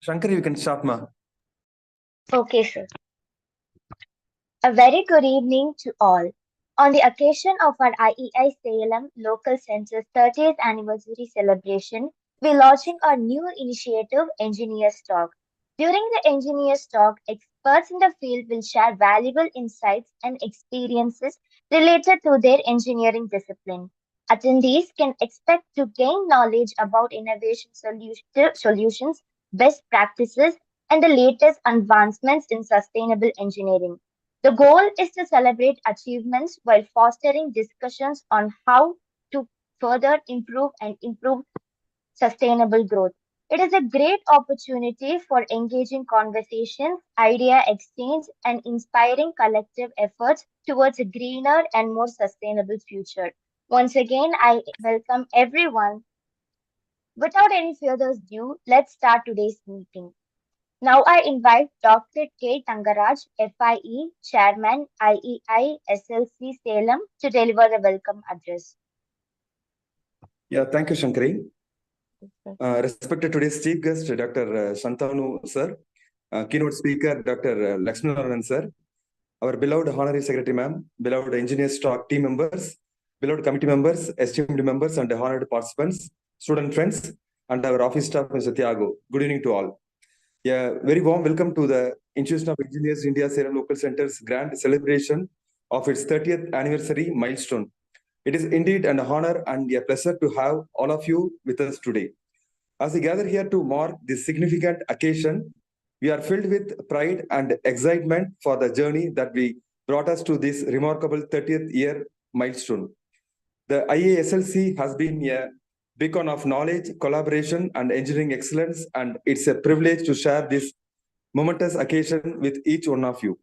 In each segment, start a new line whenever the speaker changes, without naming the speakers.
Shankari, you can start, ma.
Okay, sir. A very good evening to all. On the occasion of our IEI Salem Local Center's 30th anniversary celebration, we're launching our new initiative, Engineers Talk. During the Engineers Talk, experts in the field will share valuable insights and experiences related to their engineering discipline. Attendees can expect to gain knowledge about innovation solutions, best practices, and the latest advancements in sustainable engineering. The goal is to celebrate achievements while fostering discussions on how to further improve sustainable growth. It is a great opportunity for engaging conversations, idea exchange, and inspiring collective efforts towards a greener and more sustainable future. Once again, I welcome everyone. Without any further ado, let's start today's meeting. Now I invite Dr. K. Tangaraj, FIE, Chairman, IEI, SLC Salem, to deliver the welcome address.
Yeah, thank you, Shankari. Respected today's chief guest, Dr. Shantanu, sir, keynote speaker, Dr. Lakshmanaran, sir, our beloved honorary secretary, ma'am, beloved engineers talk team members, beloved committee members, esteemed members, and honored participants, student friends, and our office staff, Mr. Thiago. Good evening to all. Yeah, very warm welcome to the Institution of Engineers India Salem Local Center's grand celebration of its 30th anniversary milestone. It is indeed an honor and a pleasure to have all of you with us today. As we gather here to mark this significant occasion, we are filled with pride and excitement for the journey that we brought us to this remarkable 30th year milestone. The IASLC has been a beacon of knowledge, collaboration, and engineering excellence, and it's a privilege to share this momentous occasion with each one of you.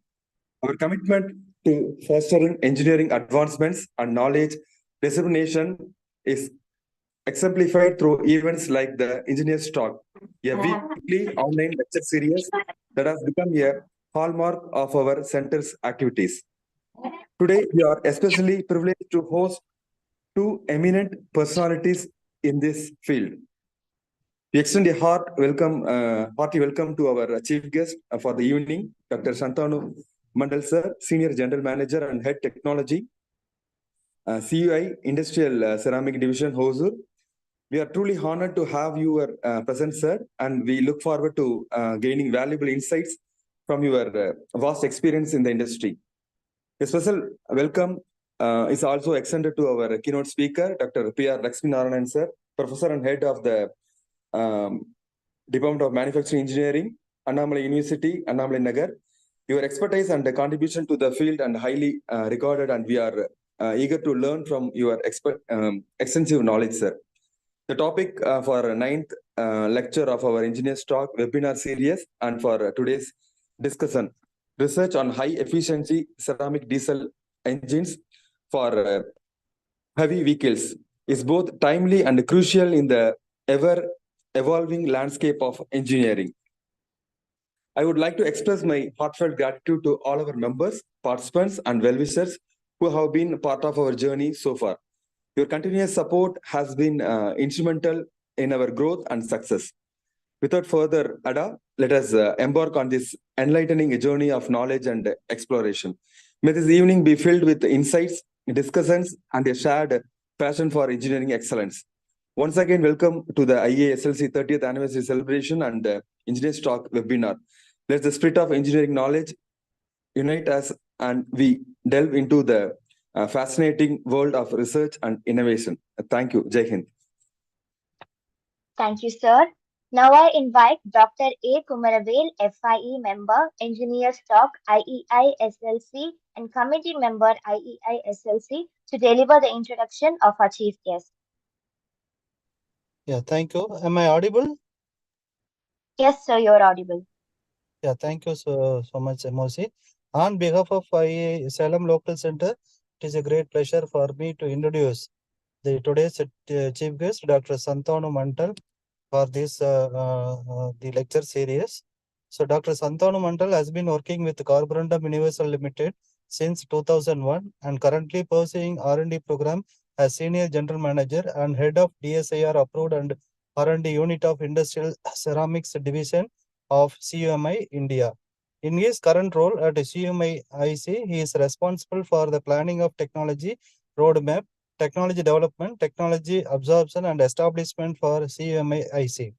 Our commitment to fostering engineering advancements and knowledge dissemination is exemplified through events like the Engineers Talk, a weekly online lecture series that has become a hallmark of our center's activities. Today, we are especially privileged to host two eminent personalities in this field. We extend a hearty welcome to our chief guest for the evening, Dr. Shantanu Mandal, sir, Senior General Manager and Head Technology, CUI Industrial Ceramic Division, Hosur. We are truly honored to have your present, sir, and we look forward to gaining valuable insights from your vast experience in the industry. A special welcome is also extended to our keynote speaker, Dr. P.R. Lakshminarayanan, sir, Professor and Head of the Department of Manufacturing Engineering, Annamalai University, Annamalai Nagar. Your expertise and contribution to the field are highly regarded, and we are eager to learn from your extensive knowledge, sir. The topic for ninth lecture of our Engineers Talk webinar series and for today's discussion, research on high efficiency ceramic diesel engines for heavy vehicles, is both timely and crucial in the ever evolving landscape of engineering. I would like to express my heartfelt gratitude to all our members, participants, and well-wishers who have been part of our journey so far. Your continuous support has been instrumental in our growth and success. Without further ado, let us embark on this enlightening journey of knowledge and exploration. May this evening be filled with insights, discussions, and a shared passion for engineering excellence. Once again, welcome to the IASLC 30th Anniversary Celebration and Engineers Talk webinar. Let the spirit of engineering knowledge unite us and we delve into the fascinating world of research and innovation. Thank you. Jai Hind.
Thank you, sir. Now I invite Dr. A. Kumaravel, FIE member, Engineers Talk, IEI, SLC, and committee member, IEI, SLC, to deliver the introduction of our chief guest.
Yeah, thank you. Am I audible?
Yes, sir, you're audible.
Yeah, thank you so much, MOC. On behalf of IEI Salem Local Center, it is a great pleasure for me to introduce today's chief guest, Dr. Shantanu Mandal, for this the lecture series. So Dr. Shantanu Mandal has been working with Carborundum Universal Limited since 2001 and currently pursuing R&D program as Senior General Manager and Head of DSIR Approved and R&D Unit of Industrial Ceramics Division of CUMI India. In his current role at CUMI IC, he is responsible for the planning of technology roadmap, technology development, technology absorption, and establishment for CUMI IC.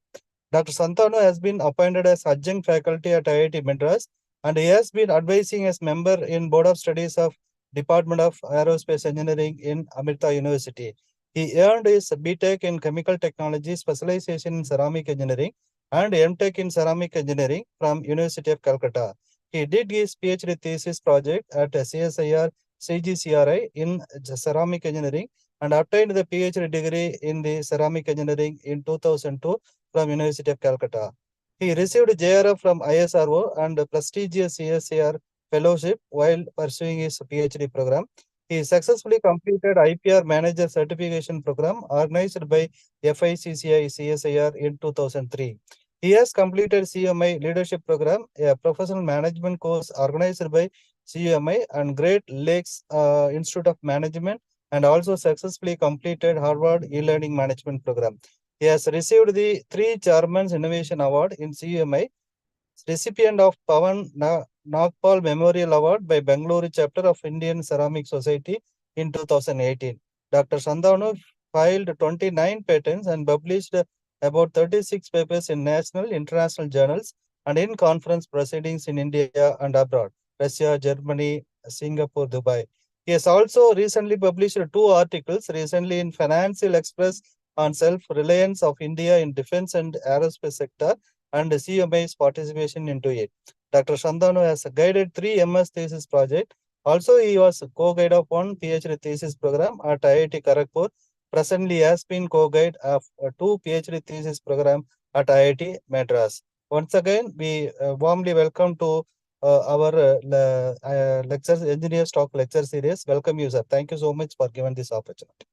Dr. Santanu has been appointed as adjunct faculty at IIT Madras, and he has been advising as member in Board of Studies of Department of Aerospace Engineering in Amrita University. He earned his BTech in Chemical Technology, specialization in Ceramic Engineering, and MTech in Ceramic Engineering from University of Calcutta. He did his PhD thesis project at CSIR CGCRI in Ceramic Engineering and obtained the PhD degree in the Ceramic Engineering in 2002 from University of Calcutta. He received JRF from ISRO and a prestigious CSIR fellowship while pursuing his PhD program. He successfully completed IPR Manager Certification Program organized by FICCI CSIR in 2003. He has completed CUMI Leadership Program, a professional management course organized by CUMI and Great Lakes Institute of Management, and also successfully completed Harvard E-Learning Management Program. He has received the 3 Chairman's Innovation Award in CUMI, recipient of Pawan Nagpal Memorial Award by Bengaluru Chapter of Indian Ceramic Society in 2018. Dr. Santanu filed 29 patents and published about 36 papers in national, international journals and in conference proceedings in India and abroad, Russia, Germany, Singapore, Dubai. He has also recently published 2 articles recently in Financial Express on self-reliance of India in defense and aerospace sector and CUMI's participation into it. Dr. Santanu has guided 3 MS thesis projects. Also, he was co-guide of 1 PhD thesis program at IIT Kharagpur. Presently, has been co-guide of 2 PhD thesis program at IIT Madras. Once again, we warmly welcome to our lectures, Engineers Talk lecture series. Welcome you, sir. Thank you so much for giving this opportunity.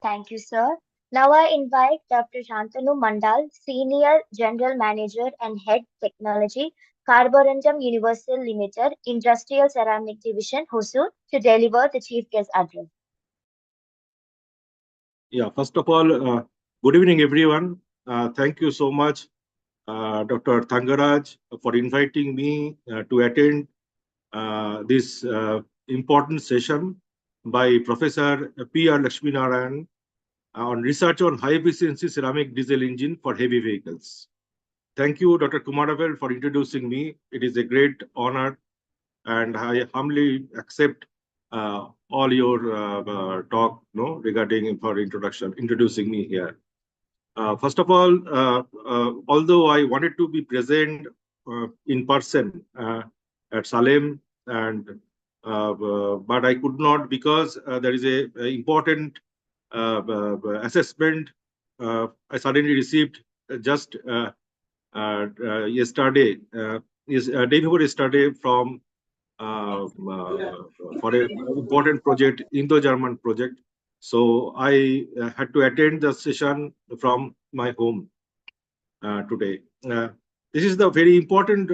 Thank you, sir. Now I invite Dr. Shantanu Mandal, Senior General Manager and Head Technology, Carborundum Universal Limited, Industrial Ceramic Division, Hosur, to deliver the Chief Guest address.
Yeah, first of all, good evening, everyone. Thank you so much, Dr. Thangaraj, for inviting me to attend this important session by Professor P.R. Lakshminarayan on research on high-efficiency ceramic diesel engine for heavy vehicles. Thank you, Dr. Kumaravel, for introducing me. It is a great honor, and I humbly accept all your talk regarding for introducing me here. First of all, although I wanted to be present in person at Salem, and but I could not because there is a important assessment I suddenly received just yesterday, day before yesterday, from for an important project, Indo-German project. So I had to attend the session from my home today. This is the very important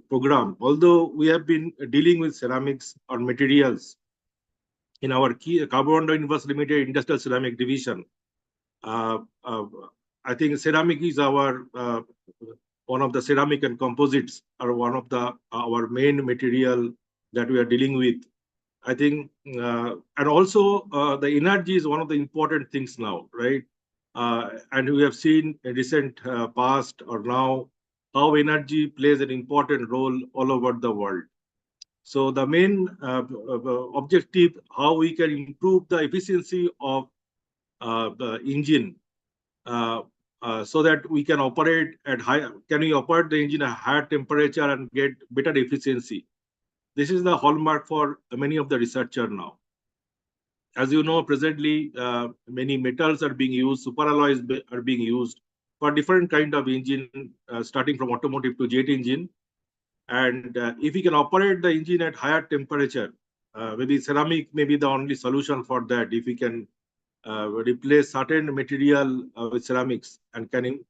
program. Although we have been dealing with ceramics or materials in our key Carborundum Universal Limited Industrial Ceramic Division, I think ceramic is our one of the ceramic and composites are one of the our main material that we are dealing with. I think, and also the energy is one of the important things now, right? And we have seen in recent past or now how energy plays an important role all over the world. So the main objective, how we can improve the efficiency of the engine so that we can operate at operate the engine at higher temperature and get better efficiency. This is the hallmark for many of the researchers now. As you know, presently many metals are being used, superalloys are being used for different kind of engine, starting from automotive to jet engine. And if we can operate the engine at higher temperature, maybe ceramic may be the only solution for that. If we can replace certain material with ceramics and can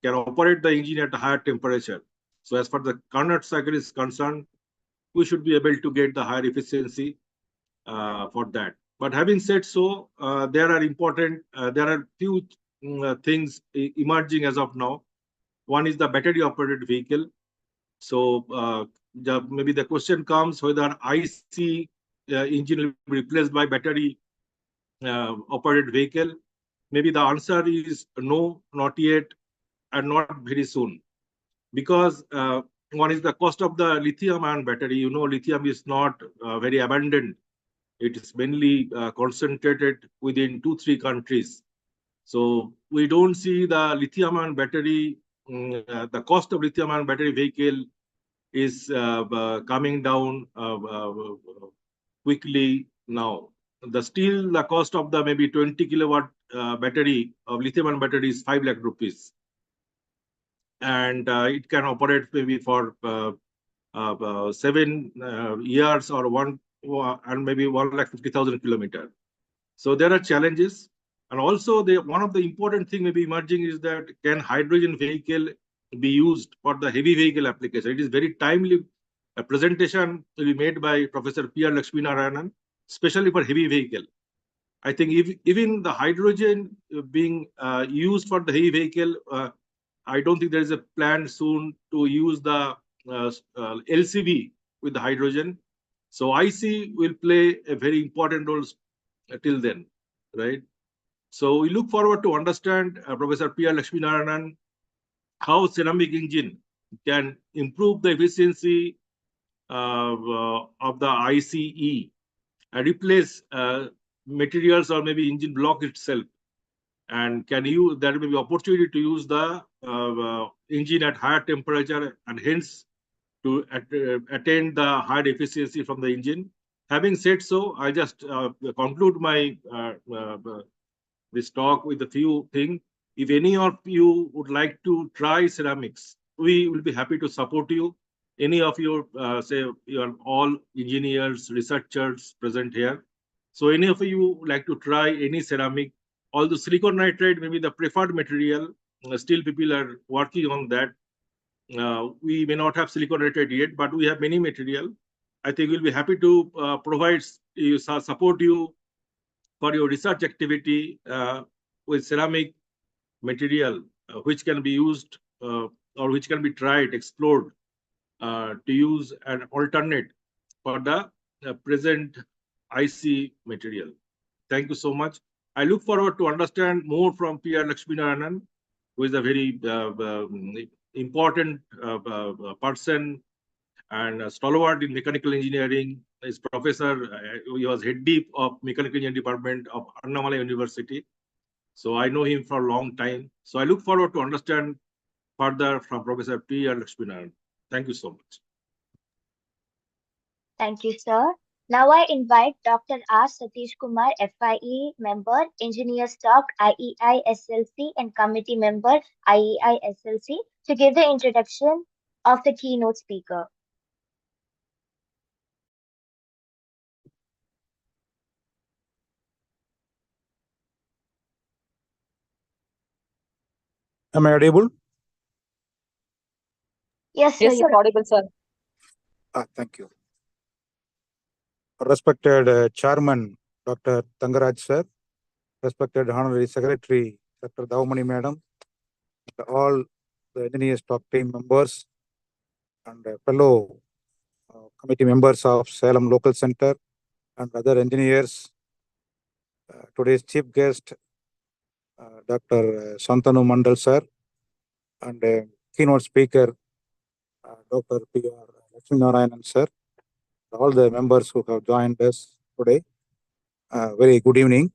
operate the engine at a higher temperature. So as far as the Carnot cycle is concerned, we should be able to get the higher efficiency for that. But having said so, there are few things emerging as of now. One is the battery operated vehicle. So maybe the question comes whether IC engine will be replaced by battery operated vehicle. Maybe the answer is no, not yet, and not very soon. Because one is the cost of the lithium-ion battery. You know, lithium is not very abundant. It is mainly concentrated within 2-3 countries. So we don't see the lithium-ion battery, the cost of lithium-ion battery vehicle is coming down quickly now. The cost of the maybe 20 kilowatt battery of lithium-ion battery is 5 lakh rupees. And it can operate maybe for 7 years or and maybe 1,50,000 kilometers. So there are challenges. And also one of the important thing maybe emerging is that can hydrogen vehicle be used for the heavy vehicle application? It is very timely. A presentation will be made by Professor P.R. Lakshminarayanan, especially for heavy vehicle. I think if even the hydrogen being used for the heavy vehicle, I don't think there is a plan soon to use the LCV with the hydrogen. So IC will play a very important role till then, right? So we look forward to understand Professor P.R. Lakshminarayanan, how ceramic engine can improve the efficiency of the ICE and replace materials or maybe engine block itself. And there may be opportunity to use the engine at higher temperature and hence to attain the higher efficiency from the engine. Having said so, I just conclude my this talk with a few things. If any of you would like to try ceramics, we will be happy to support you. Any of you, say, you are all engineers, researchers present here. So any of you would like to try any ceramic, although silicon nitride may be the preferred material, still people are working on that. We may not have silicon nitride yet, but we have many material. I think we'll be happy to provide you, support you for your research activity with ceramic material, which can be used or which can be tried, explored to use an alternate for the present IC material. Thank you so much. I look forward to understand more from P.R. Lakshminarayanan, who is a very important person and stalwart in mechanical engineering. Is professor. He was head deep of mechanical engineering department of Annamalai University. So I know him for a long time. So I look forward to understand further from Professor P.R. Lakshminarayanan. Thank you so much.
Thank you, sir. Now I invite Dr. R. Satish Kumar, FIE member, Engineer Stock, IEI SLC, and Committee member, IEI SLC, to give the introduction of the keynote speaker.
Am I audible?
Yes, sir.
Yes, sir, audible, sir.
Thank you. Respected Chairman Dr. Tangaraj sir, respected Honorary Secretary Dr. Davamani Madam, all the engineers stock team members and fellow committee members of Salem Local Center and other engineers. Today's chief guest, Dr. Santanu Mandal sir, and keynote speaker, Dr. P.R. Lakshminarayanan sir, all the members who have joined us today. Very good evening.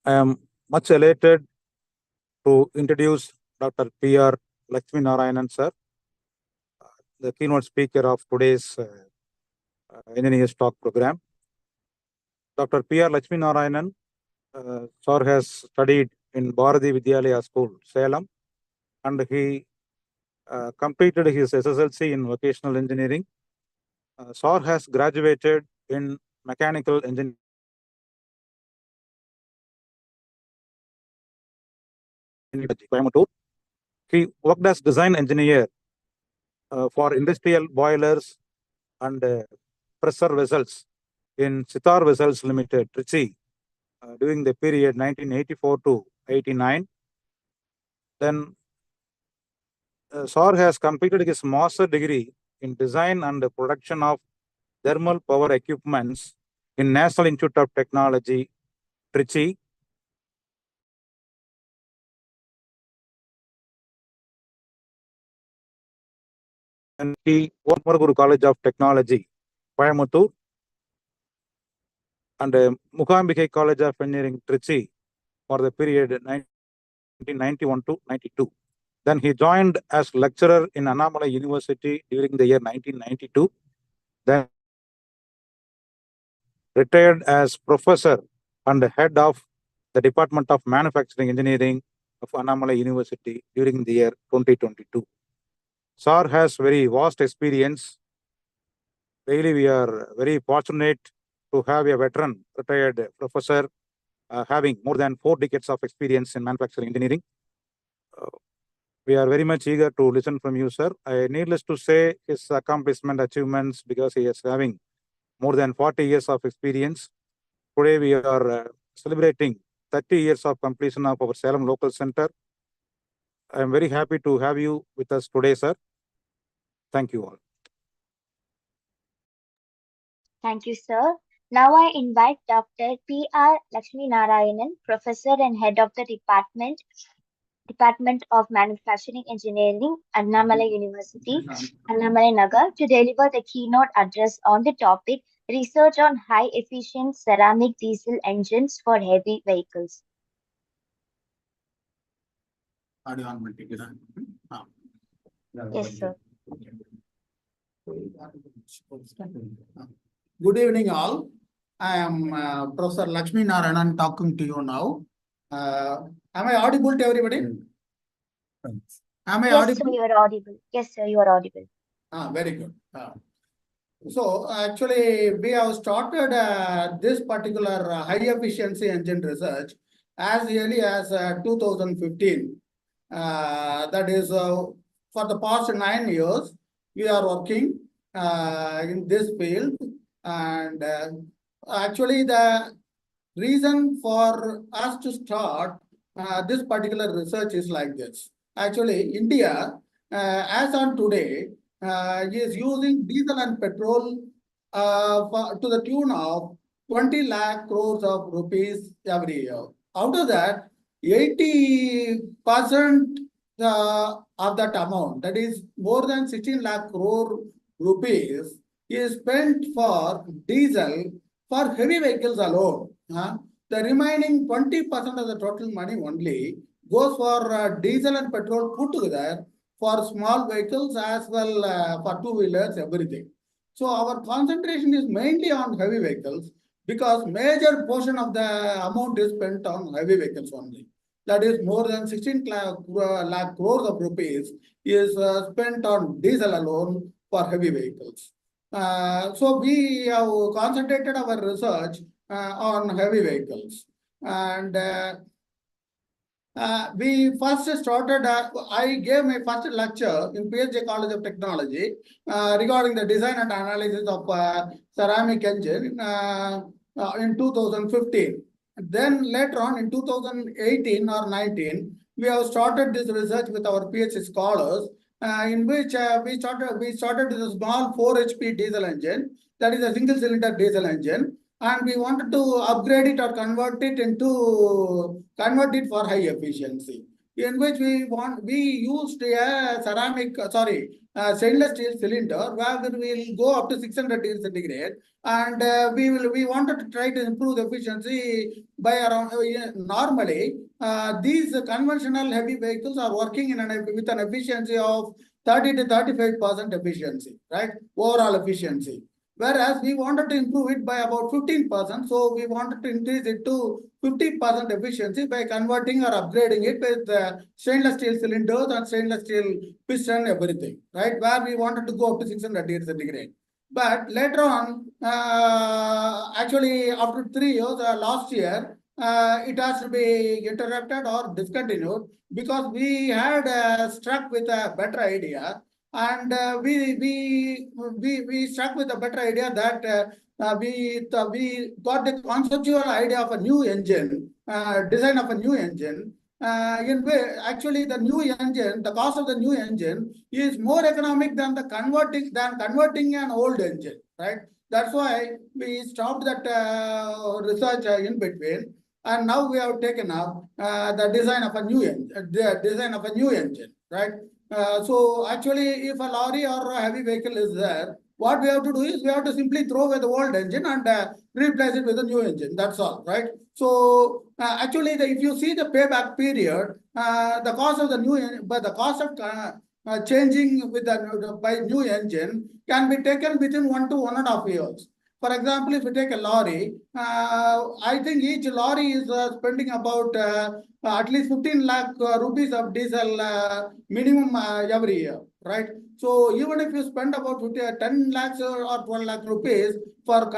I am much elated to introduce Dr. P.R. Lakshminarayanan sir, the keynote speaker of today's engineers talk program. Dr. P.R. Lakshminarayanan sir has studied in Bharati Vidyalaya School, Salem, and he completed his SSLC in vocational engineering. Sir has graduated in mechanical engineering. He worked as design engineer for industrial boilers and pressure vessels in Sitar Vessels Limited, Trichy, during the period 1984 to 89. Then Sir has completed his master degree in design and production of thermal power equipments in National Institute of Technology, Trichy. And he Guru College of Technology, Coimbatore, and Mukambike College of Engineering, Trichy, for the period 1991 to 92. Then he joined as lecturer in Annamalai University during the year 1992. Then retired as professor and head of the Department of Manufacturing Engineering of Annamalai University during the year 2022. Sir has very vast experience. Really, we are very fortunate to have a veteran retired professor having more than 4 decades of experience in manufacturing engineering. We are very much eager to listen from you, sir. Needless to say his accomplishment, achievements, because he is having more than 40 years of experience. Today we are celebrating 30 years of completion of our Salem local center. I am very happy to have you with us today, sir. Thank you all.
Thank you, sir. Now I invite Dr. P.R. Lakshmi Narayanan, Professor and Head of the Department of Manufacturing Engineering, Annamalai University, Annamalai Nagar, to deliver the keynote address on the topic Research on High-Efficient Ceramic Diesel Engines for Heavy Vehicles. Yes, sir.
Good evening, all. I am Professor Lakshmi Narayanan talking to you now. Am I audible to everybody? Am I
Yes,
audible?
sir, you are audible. Yes, sir, you are audible.
Very good. So actually, we have started this particular high efficiency engine research as early as 2015. That is, for the past 9 years, we are working in this field. And actually, the reason for us to start this particular research is like this. Actually, India, as on today, is using diesel and petrol to the tune of 20 lakh crores of rupees every year. Out of that, 80% of that amount, that is more than 16 lakh crore rupees, is spent for diesel for heavy vehicles alone. The remaining 20% of the total money only goes for diesel and petrol put together for small vehicles as well for two-wheelers, everything. So our concentration is mainly on heavy vehicles because major portion of the amount is spent on heavy vehicles only. That is more than 16 lakh crores of rupees is spent on diesel alone for heavy vehicles. So we have concentrated our research on heavy vehicles. And we first started, I gave my first lecture in PhD College of Technology regarding the design and analysis of ceramic engine in 2015. Then later on in 2018 or 19, we have started this research with our PhD scholars in which we started with a small 4 HP diesel engine, that is a single cylinder diesel engine. And we wanted to upgrade it or convert it for high efficiency, in which we used a stainless steel cylinder where we will go up to 600 degrees centigrade, and we wanted to try to improve the efficiency by around normally these conventional heavy vehicles are working with an efficiency of 30 to 35% efficiency, right? Overall efficiency. Whereas we wanted to improve it by about 15%. So we wanted to increase it to 50% efficiency by converting or upgrading it with stainless steel cylinders and stainless steel piston, everything, right? Where we wanted to go up to 600 degrees centigrade. But later on, actually after 3 years, last year, it has to be interrupted or discontinued because we had struck with a better idea. And we struck with a better idea that we got the conceptual idea of a new engine, design of a new engine, actually the new engine, the cost of the new engine is more economic than converting an old engine, right? That's why we stopped that research in between, and now we have taken up the design of a new engine, right? So actually, if a lorry or a heavy vehicle is there, what we have to do is we have to simply throw away the old engine and replace it with a new engine. That's all, right? So actually, if you see the payback period, the cost of the changing with by new engine can be taken within 1 to 1.5 years. For example, if you take a lorry, I think each lorry is spending about at least 15 lakh rupees of diesel minimum every year, right? So even if you spend about 10 lakhs or 12 lakh rupees for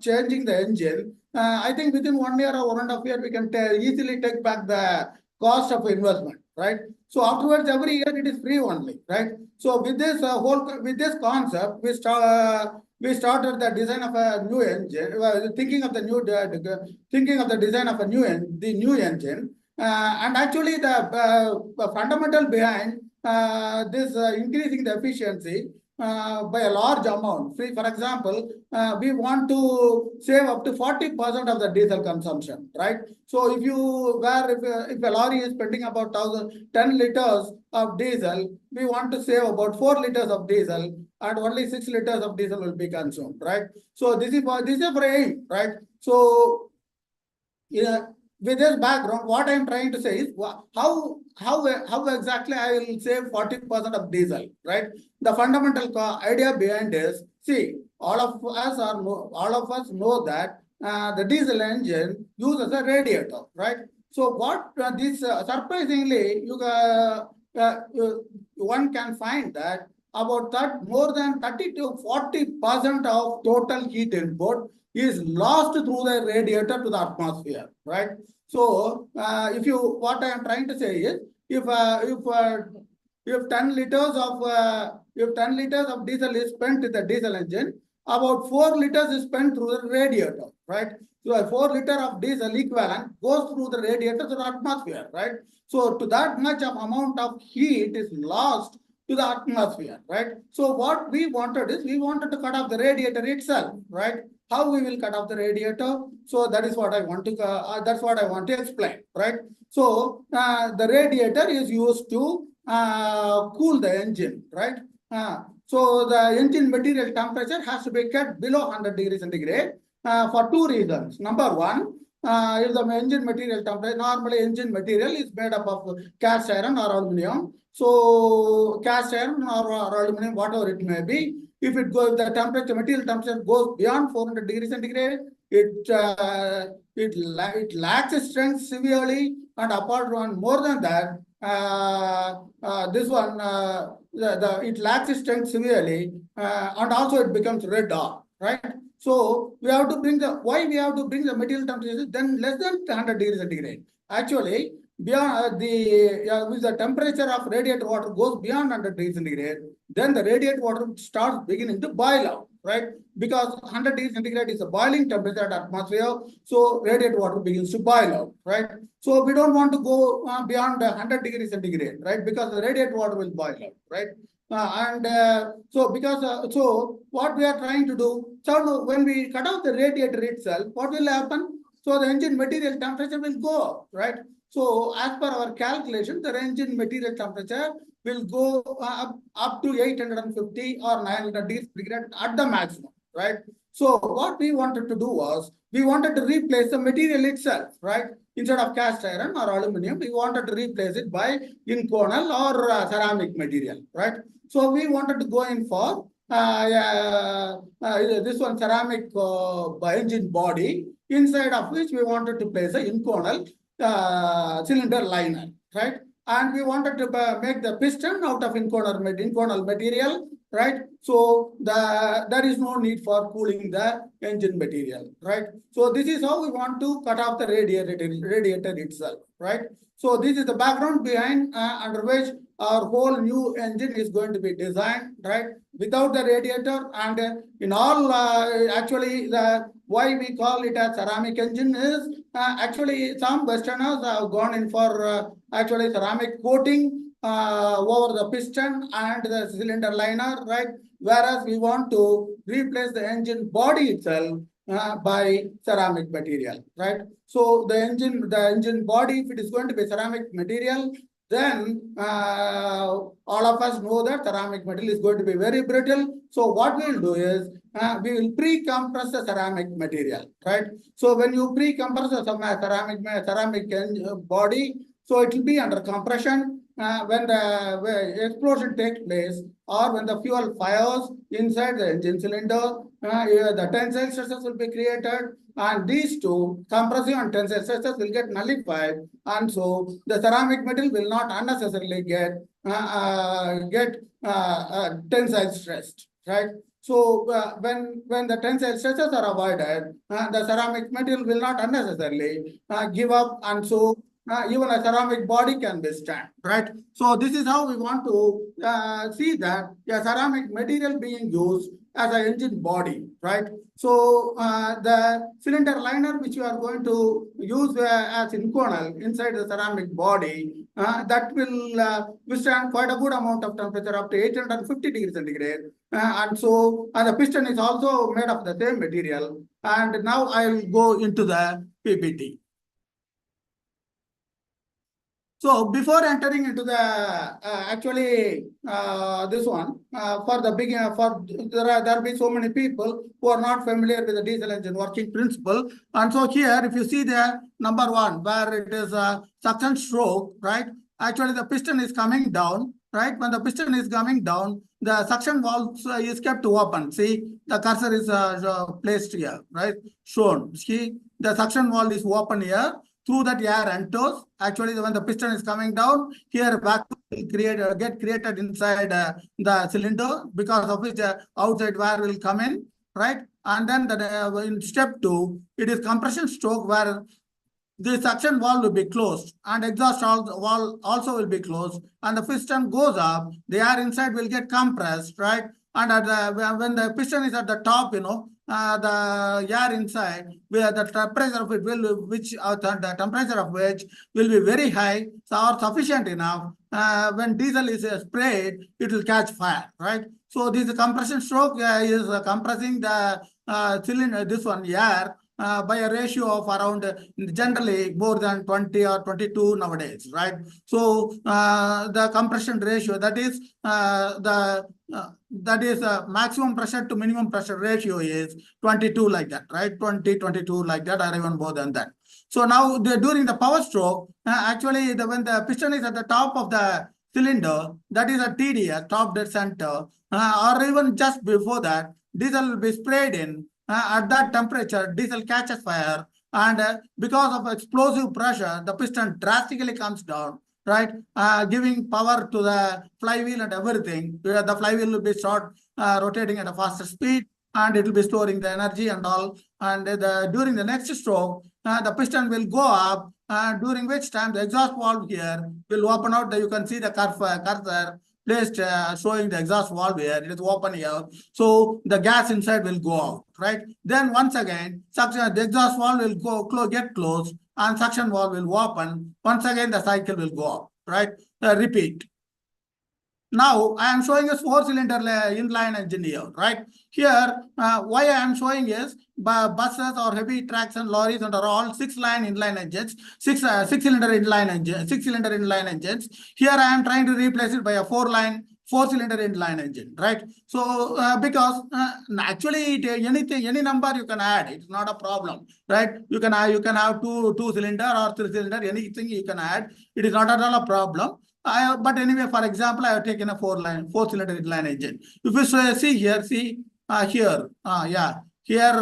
changing the engine, I think within 1 year or 1.5 years, we can easily take back the cost of investment, right? So afterwards, every year it is free only, right? So with this concept, we started the design of a new engine, thinking of the design of a new engine, and actually the fundamental behind this increasing the efficiency by a large amount. See, for example, we want to save up to 40% of the diesel consumption, right? So if a lorry is spending about 10 liters of diesel, we want to save about 4 liters of diesel, and only 6 liters of diesel will be consumed, right? So this is for aim, right? So yeah, with this background, what I'm trying to say is how exactly I will save 40% of diesel, right? The fundamental idea behind is, see, all of us know that the diesel engine uses a radiator, right? So what surprisingly, one can find that about more than 30 to 40% of total heat input is lost through the radiator to the atmosphere, right? So what I am trying to say is, if 10 liters of diesel is spent in the diesel engine, about 4 liters is spent through the radiator, right? So a 4 liter of diesel equivalent goes through the radiator to the atmosphere, right? So to that much of amount of heat is lost to the atmosphere, right? So what we wanted to cut off the radiator itself, right? How we will cut off the radiator? So that is what I want to. That's what I want to explain, right? So the radiator is used to cool the engine, right? So the engine material temperature has to be kept below 100 degrees centigrade for 2 reasons. Number one, if the engine material temperature, normally engine material is made up of cast iron or aluminum. So cast iron or aluminum, whatever it may be, if the material temperature goes beyond 400 degrees centigrade, it lacks strength severely, and apart from more than that, it lacks strength severely, and also it becomes red hot, right? So we have to bring the material temperature then less than 100 degrees centigrade. Actually, beyond with the temperature of radiator water goes beyond 100 degrees centigrade, then the radiator water starts beginning to boil out, right? Because 100 degrees centigrade is a boiling temperature at atmosphere, so radiator water begins to boil out, right? So we don't want to go beyond 100 degrees centigrade, right? Because the radiator water will boil out, right? So what we are trying to do, so when we cut off the radiator itself, what will happen? So the engine material temperature will go up, right? So as per our calculation, the engine material temperature will go up to 850 or 900 degrees at the maximum, right? So what we wanted to do was, we wanted to replace the material itself, right? Instead of cast iron or aluminum, we wanted to replace it by inconel or ceramic material, right? So we wanted to go in for this one, ceramic engine body, inside of which we wanted to place a inconel cylinder liner, right? And we wanted to make the piston out of inconel material, right? So there is no need for cooling the engine material, right? So this is how we want to cut off the radiator itself, right? So this is the background behind under which our whole new engine is going to be designed, right? Without the radiator, and in all, actually the why we call it a ceramic engine is actually some Westerners have gone in for actually ceramic coating over the piston and the cylinder liner, right? Whereas we want to replace the engine body itself by ceramic material, right? So the engine body, if it is going to be ceramic material, then all of us know that ceramic metal is going to be very brittle. So what we will do is we will pre-compress the ceramic material, right? So when you pre-compress the ceramic body, so it will be under compression. When the explosion takes place or when the fuel fires inside the engine cylinder, the tensile stresses will be created, and these two, compressive and tensile stresses, will get nullified, and so the ceramic metal will not unnecessarily get tensile stressed, right? So when the tensile stresses are avoided, the ceramic material will not unnecessarily give up, and so even a ceramic body can withstand, right? So this is how we want to see that a ceramic material being used as an engine body, right? So the cylinder liner which you are going to use as inconel inside the ceramic body, that will withstand quite a good amount of temperature, up to 850 degrees centigrade. And so the piston is also made of the same material. And now I will go into the PPT. So before entering into the this one for the beginner, there will be so many people who are not familiar with the diesel engine working principle, and so here if you see the number 1 where it is a suction stroke, right? Actually the piston is coming down, right? When the piston is coming down, the suction valve is kept open. See, the cursor is placed here, right? Shown. See, the suction valve is open here. Through that air enters. Actually, when the piston is coming down, here vacuum will get created inside the cylinder, because of which outside air will come in, right? And then in step 2, it is compression stroke, where the suction valve will be closed and exhaust valve also will be closed, and the piston goes up, the air inside will get compressed, right? And when the piston is at the top, the air inside, where the temperature of it the temperature of which will be very high, or sufficient enough. When diesel is sprayed, it will catch fire, right? So this compression stroke is compressing the cylinder, this one air, by a ratio of around generally more than 20 or 22 nowadays, right? So the compression ratio, that is maximum pressure to minimum pressure ratio is 22 like that, right? 20, 22 like that, or even more than that. So now during the power stroke, actually when the piston is at the top of the cylinder, that is a TDS, top dead center, or even just before that, diesel will be sprayed in. At that temperature, diesel catches fire, and because of explosive pressure, the piston drastically comes down, right? Giving power to the flywheel and everything. The flywheel will be rotating at a faster speed, and it will be storing the energy and all. And during the next stroke, the piston will go up, during which time the exhaust valve here will open out. You can see the cursor placed showing the exhaust valve here. It is open here, so the gas inside will go out, right? Then once again, the exhaust valve will get closed, and suction valve will open. Once again, the cycle will go up, right? Repeat. Now I am showing a 4-cylinder inline engine here, right? Here, why I am showing is buses or heavy tracks and lorries and are all 6-line inline engines, six-cylinder inline engines. Here I am trying to replace it by a 4-cylinder inline engine, right? So because actually any number you can add, it's not a problem, right? You can have two-cylinder or 3-cylinder, anything you can add. It is not at all a problem. But anyway, for example, I have taken a 4-cylinder inline engine. If you see here, here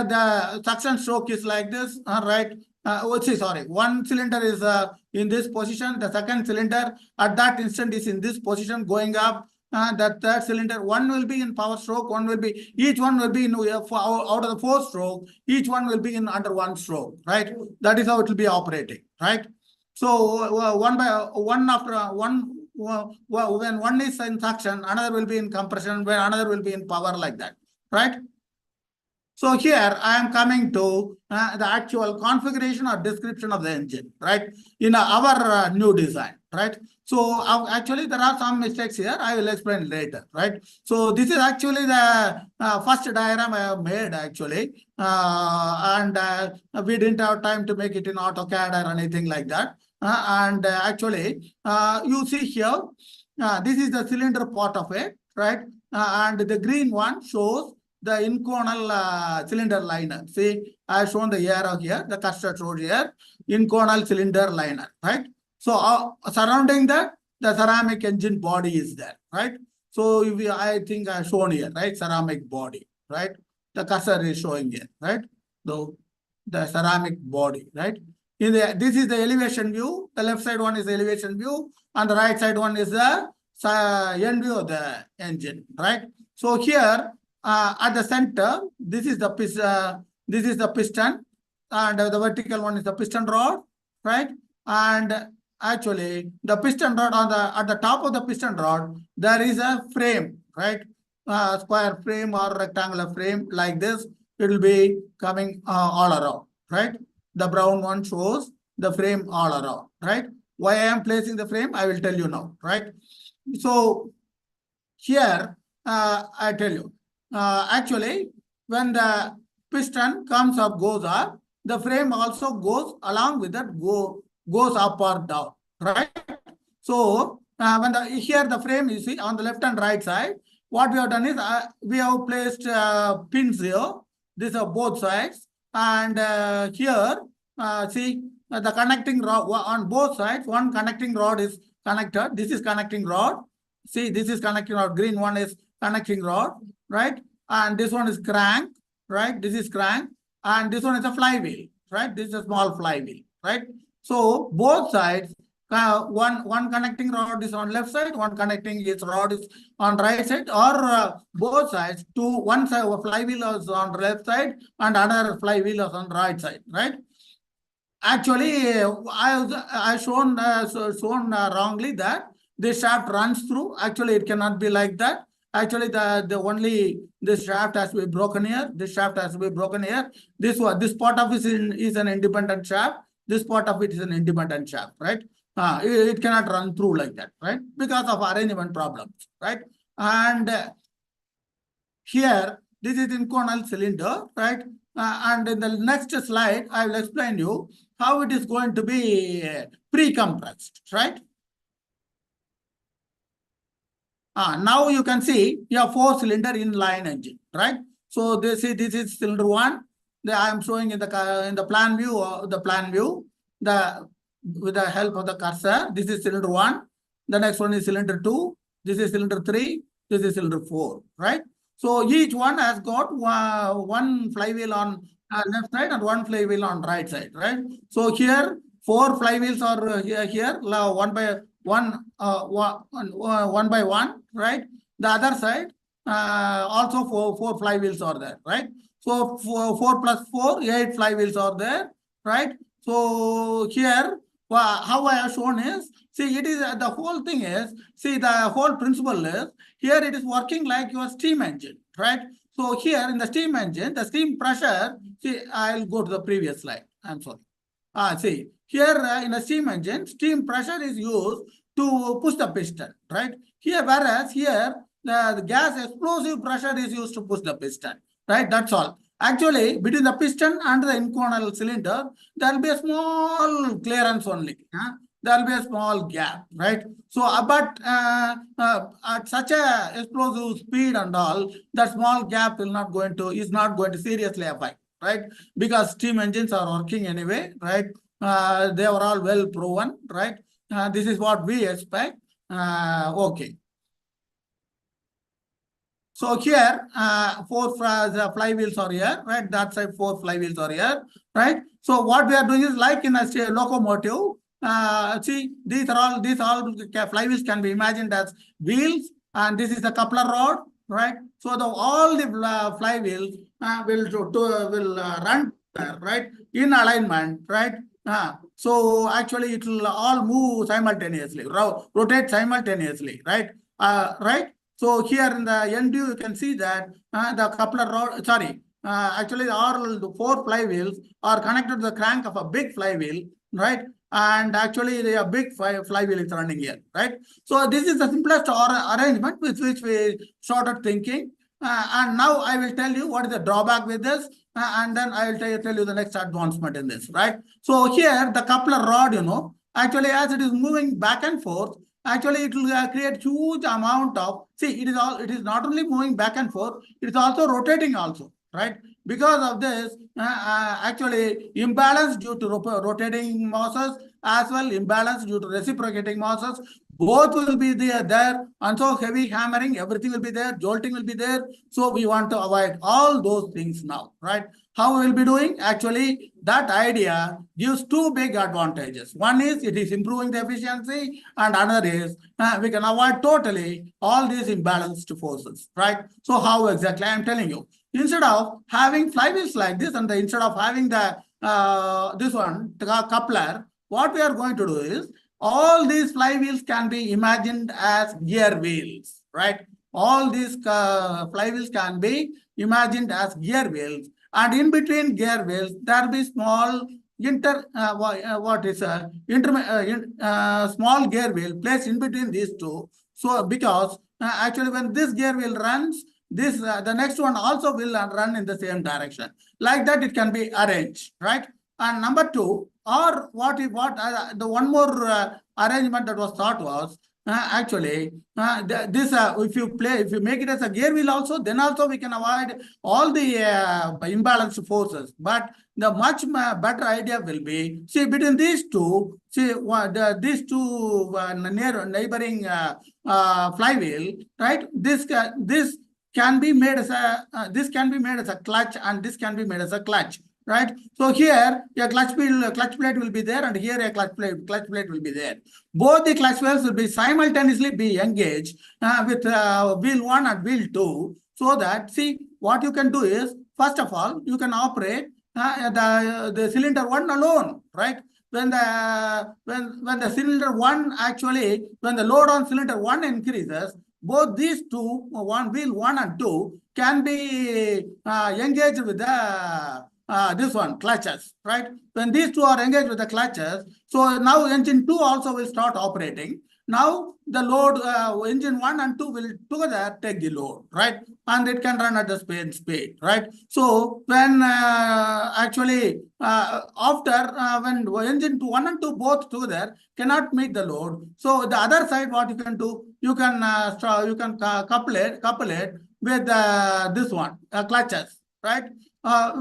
the suction stroke is like this, right? Sorry, one cylinder is in this position. The second cylinder at that instant is in this position going up. That third cylinder, one will be in power stroke, each one will be in out of the 4 stroke, each one will be in under 1 stroke, right? That is how it will be operating, right? So one by one after one, when one is in suction, another will be in compression, when another will be in power, like that, right? So here I am coming to the actual configuration or description of the engine, right? In our new design, right? So actually there are some mistakes here. I will explain later, right? So this is actually the first diagram I have made actually. And we didn't have time to make it in AutoCAD or anything like that. Actually, you see here, this is the cylinder part of it, right? And the green one shows the inconal cylinder liner. See, I have shown the arrow here, the cursor showed here, inconal cylinder liner, right? So surrounding that, the ceramic engine body is there, right? So I think I have shown here, right? Ceramic body, right? The cursor is showing here, right? The ceramic body, right? This is the elevation view. The left side one is the elevation view, and the right side one is the end view of the engine, right? So here at the center, this is the piston, and the vertical one is the piston rod, right? And actually, the piston rod at the top of the piston rod, there is a frame, right? Square frame or rectangular frame like this. It will be coming all around, right? The brown one shows the frame all around, right? Why I am placing the frame, I will tell you now, right? So here, I tell you, actually, when the piston comes up, goes up, the frame also goes along with that, goes up or down, right? So here the frame, you see, on the left and right side, what we have done is we have placed pins here. These are both sides, and here, see, the connecting rod on both sides. One connecting rod is connected. This is connecting rod. See, this is connecting rod. Green one is connecting rod, right? And this one is crank, right? This is crank, and this one is a flywheel, right? This is a small flywheel, right? So both sides, one connecting rod is on left side, one connecting its rod is on right side, or both sides. One side of flywheel is on the left side, and another flywheel is on the right side, right? Actually, I shown wrongly that this shaft runs through. Actually, it cannot be like that. Actually, this shaft has to be broken here. This shaft has to be broken here. This part of it is an independent shaft. This part of it is an independent shaft, right? It cannot run through like that, right? Because of arrangement problems, right? And here, this is inconal cylinder, right? And in the next slide, I will explain you how it is going to be pre-compressed, right? Now you can see you have 4-cylinder inline engine, right? So this is cylinder 1. I am showing in the plan view with the help of the cursor. This is cylinder 1. The next one is cylinder 2. This is cylinder 3. This is cylinder 4, right? So each one has got one flywheel on left side and one flywheel on right side, right? So here 4 flywheels are here one by one, right? The other side also four flywheels are there, right? So 4 plus 4, 8 flywheels are there, right? So here, how I have shown is, see, it is the whole thing is, see, the whole principle is, here it is working like your steam engine, right? So here in the steam engine, the steam pressure, see, I'll go to the previous slide. I'm sorry. See, here in a steam engine, steam pressure is used to push the piston, right? Here, whereas here, the gas explosive pressure is used to push the piston, right? That's all. Actually, between the piston and the inconal cylinder, there will be a small clearance only. There will be a small gap, right? So, but at such a explosive speed and all, that small gap is not going to seriously affect, right? Because steam engines are working anyway, right? They were all well proven, right? This is what we expect. Okay. So here, 4 flywheels are here, right? That side 4 flywheels are here, right? So what we are doing is like in a locomotive. See, these all flywheels can be imagined as wheels, and this is the coupler rod, right? So all the flywheels will run right in alignment, right? So actually, it will all move simultaneously, rotate simultaneously, right? Right. So here in the end view, you can see that the coupler rod, actually all the 4 flywheels are connected to the crank of a big flywheel, right? And actually a big flywheel is running here, right? So this is the simplest arrangement with which we started thinking. And now I will tell you what is the drawback with this, and then I will tell you the next advancement in this, right? So here the coupler rod, actually as it is moving back and forth, actually it will create huge amount of, see, it is not only moving back and forth, it is also rotating also, right? Because of this, actually imbalance due to rotating masses as well imbalance due to reciprocating masses, both will be there, and so heavy hammering, everything will be there, jolting will be there. So we want to avoid all those things now, right? How we will be doing? Actually, that idea gives 2 big advantages. One is it is improving the efficiency, and another is we can avoid totally all these imbalanced forces, right? So how exactly? I am telling you. Instead of having flywheels like this, and instead of having the this one, the coupler, what we are going to do is all these flywheels can be imagined as gear wheels, right? All these flywheels can be imagined as gear wheels, and in between gear wheels there will be small small gear wheel placed in between these two. So because actually when this gear wheel runs, this the next one also will run in the same direction. Like that it can be arranged, right? And number 2, or the one more arrangement that was thought was actually if you make it as a gear wheel also, then also we can avoid all the imbalanced forces. But the much better idea will be, see, between these two, see these two neighboring flywheel, right? This can be made as a clutch, and this can be made as a clutch, right? So here a clutch plate will be there, and here a clutch plate will be there. Both the clutch wheels will be simultaneously be engaged with wheel 1 and wheel 2, so that, see, what you can do is, first of all, you can operate the cylinder 1 alone, right? When the cylinder 1 actually, when the load on cylinder 1 increases, both these two, wheel 1 and 2, can be engaged with the this one, clutches, right? When these two are engaged with the clutches, so now engine 2 also will start operating. Now the load, engine 1 and 2 will together take the load, right? And it can run at the speed, right? So when actually after when engine 1 and 2 both together cannot meet the load, so the other side, what you can do, you can couple it with this one, clutches, right?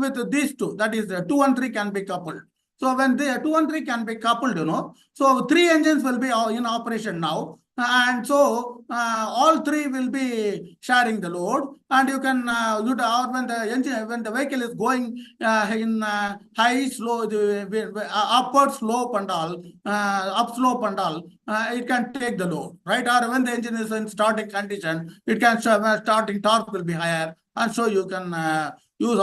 With these two, that is 2 and 3 can be coupled. So when the 2 and 3 can be coupled, so 3 engines will be in operation now. And so all 3 will be sharing the load, and you can when the vehicle is going in high slope, upward slope and all, upslope and all, it can take the load, right? Or when the engine is in starting condition, it can starting torque will be higher, and so you can use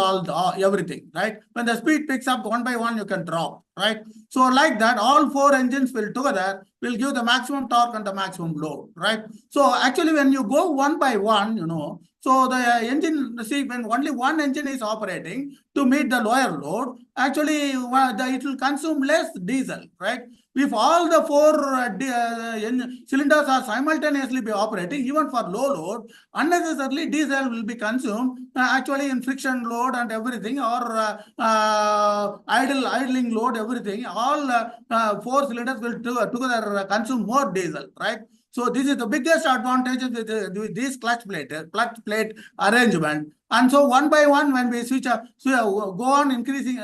everything, right? When the speed picks up one by one, you can drop, right? So like that, all 4 engines will together will give the maximum torque and the maximum load, right? So actually, when you go one by one, so the engine, see, when only one engine is operating to meet the lower load, actually it will consume less diesel, right? If all the 4 cylinders are simultaneously be operating, even for low load, unnecessarily diesel will be consumed actually in friction load and everything, or idling load, everything. All 4 cylinders will together consume more diesel, right? So this is the biggest advantage with this clutch plate arrangement. And so one by one, when we go on increasing,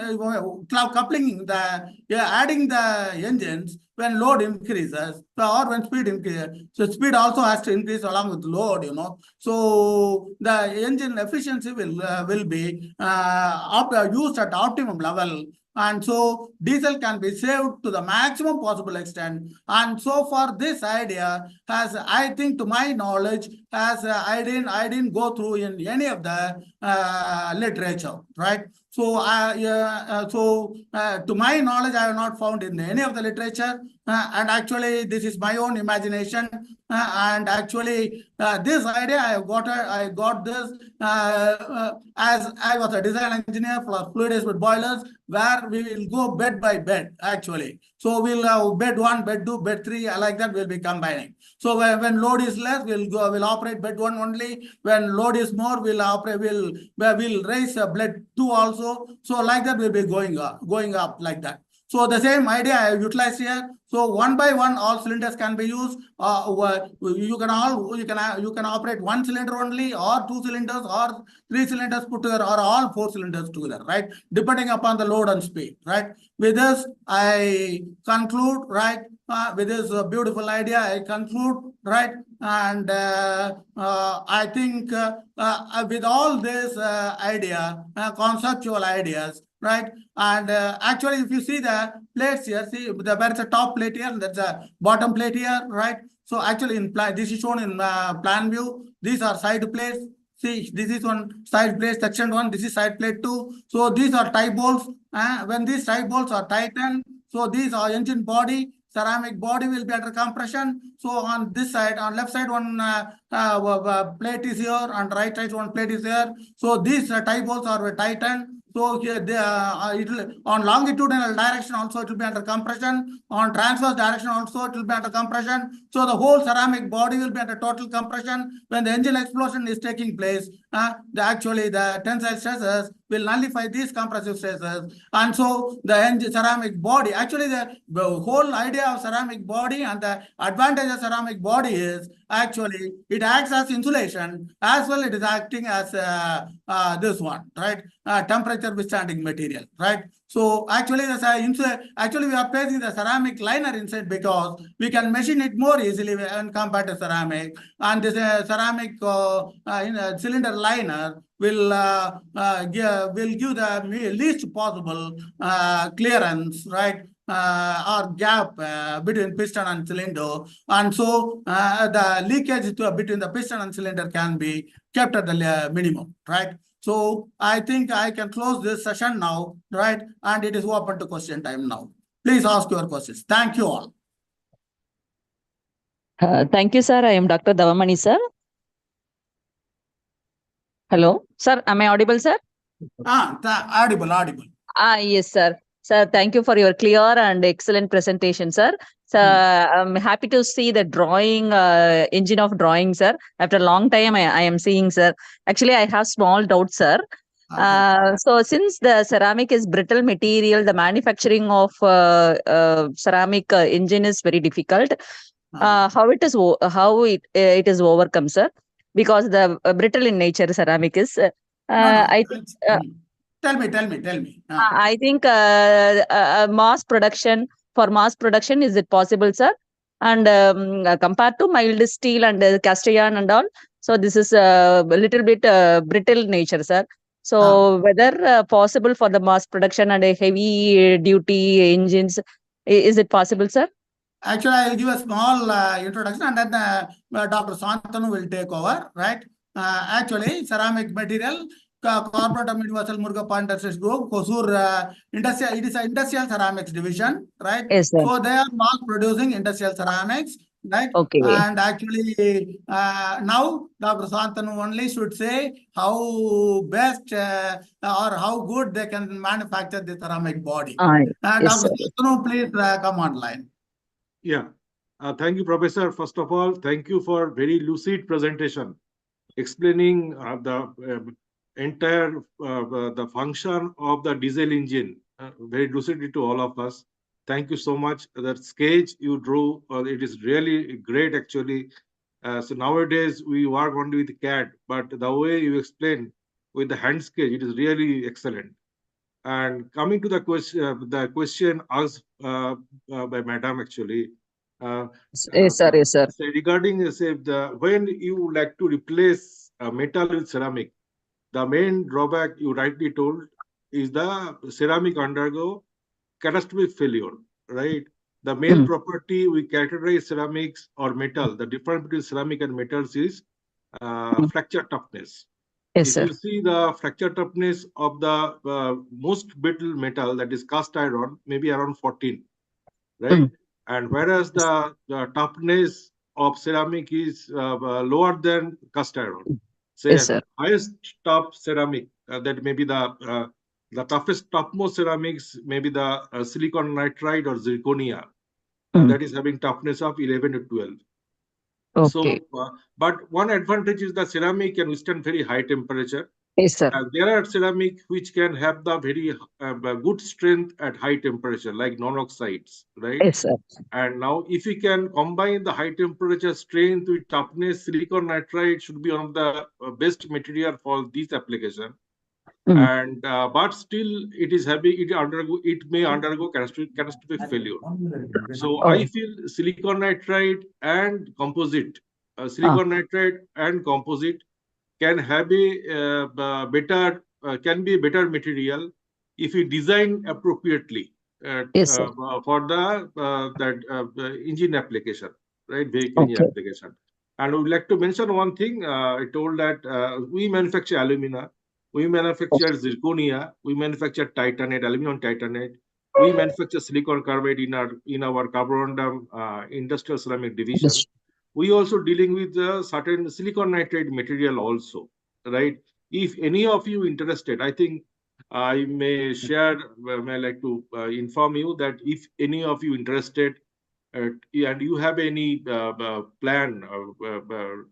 coupling adding the engines when load increases, or when speed increases. So speed also has to increase along with load, So the engine efficiency will be used at optimum level. And so diesel can be saved to the maximum possible extent. And so far, this idea has, I think, to my knowledge, has I didn't go through in any of the literature, right? So to my knowledge, I have not found in any of the literature and actually this is my own imagination, and actually this idea I got this as I was a design engineer for fluid boilers, where we will go bed by bed actually. So we'll have bed 1, bed 2, bed 3, like that we'll be combining. So when load is less, we'll operate bed 1 only. When load is more, we'll raise bed 2 also. So like that we'll be going up like that. So the same idea I have utilized here. So one by one, all cylinders can be used. You can operate 1 cylinder only, or 2 cylinders, or 3 cylinders put together, or all 4 cylinders together, right? Depending upon the load and speed, right? With this, I conclude, right? With this beautiful idea, I conclude, right? And I think with all this conceptual ideas, right? And actually, if you see the plates here, see there's a top plate here, and there's a bottom plate here, right? So actually, in plan, this is shown in plan view. These are side plates. See, this is one side plate, section 1. This is side plate 2. So these are tie bolts. When these tie bolts are tightened, so these are engine body. Ceramic body will be under compression. So on this side, on left side, one plate is here, on right side, one plate is here. So these tie bolts are tightened. So here on longitudinal direction also it will be under compression. On transverse direction also it will be under compression. So the whole ceramic body will be under total compression. When the engine explosion is taking place, actually the tensile stresses will nullify these compressive stresses. And so the ceramic body, actually the whole idea of ceramic body and the advantage of ceramic body is actually it acts as insulation, as well it is acting as this one, right? Temperature withstanding material, right? So actually, actually we are placing the ceramic liner inside because we can machine it more easily when compared to ceramic. And this ceramic cylinder liner will give the least possible clearance, right? Or gap between piston and cylinder, and so the leakage between the piston and cylinder can be kept at the minimum, right? So I think I can close this session now, right? And it is open to question time now. Please ask your questions. Thank you all.
Thank you, sir. I am Dr. Davamani, sir. Hello, sir. Am I audible, sir?
Audible.
Yes, sir. Sir, thank you for your clear and excellent presentation, sir. So I'm happy to see the drawing, engine of drawing, sir. After a long time, I am seeing, sir. Actually, I have small doubts, sir. Okay. So since the ceramic is brittle material, the manufacturing of ceramic engine is very difficult. How it is overcome, sir? Because the brittle in nature ceramic is. I think.
Tell me.
I think mass production, is it possible, sir? And compared to mild steel and cast iron and all, so this is a little bit brittle nature, sir. So whether possible for the mass production and heavy duty engines, is it possible, sir?
Actually, I will give a small introduction, and then Dr. Santanu will take over, right? Actually, ceramic material, Corporate of Universal Murugappa Industries Group, Hosur Industrial, it is an industrial ceramics division, right?
Yes, sir.
So they are mass producing industrial ceramics, right?
Okay.
And actually, now Dr. Santanu only should say how best or how good they can manufacture the ceramic body.
Yes,
Dr. Santanu, please come online.
Yeah. Thank you, Professor. First of all, thank you for very lucid presentation, explaining the entire the function of the diesel engine very lucidly to all of us. Thank you so much. That sketch you drew, it is really great actually. So nowadays we work only with CAD, but the way you explain with the hand sketch, it is really excellent. And coming to the question asked by Madam actually.
Yes, sir.
So regarding when you like to replace metal with ceramic, the main drawback you rightly told is the ceramic undergo catastrophic failure, right? The main property we characterize ceramics or metal, the difference between ceramic and metals is fracture toughness.
Yes,
if
sir.
you see the fracture toughness of the most brittle metal, that is cast iron, maybe around 14, right? And whereas the toughness of ceramic is lower than cast iron. Say
Yes, sir.
highest top ceramic that may be the toughest topmost ceramics, maybe the silicon nitride or zirconia that is having toughness of 11 to 12.
Okay.
So, but one advantage is the ceramic can withstand very high temperature.
Yes, sir.
There are ceramic which can have the very good strength at high temperature, like non-oxides, right?
Yes, sir.
And now, if we can combine the high temperature strength with toughness, silicon nitride should be one of the best material for this application. And but still, it is having it may undergo catastrophic failure. So I feel silicon nitride and composite, silicon nitride and composite can have a better can be a better material if we design appropriately
Yes, sir.
for the engine application, right? Vehicle engine
Okay.
application. And I would like to mention one thing. I told that we manufacture alumina, we manufacture zirconia, we manufacture titanate, aluminum titanate. We manufacture silicon carbide in our carborundum industrial ceramic division. We also dealing with certain silicon nitride material also, right? If any of you interested, I think I may share, may like to inform you that if any of you interested and you have any plan,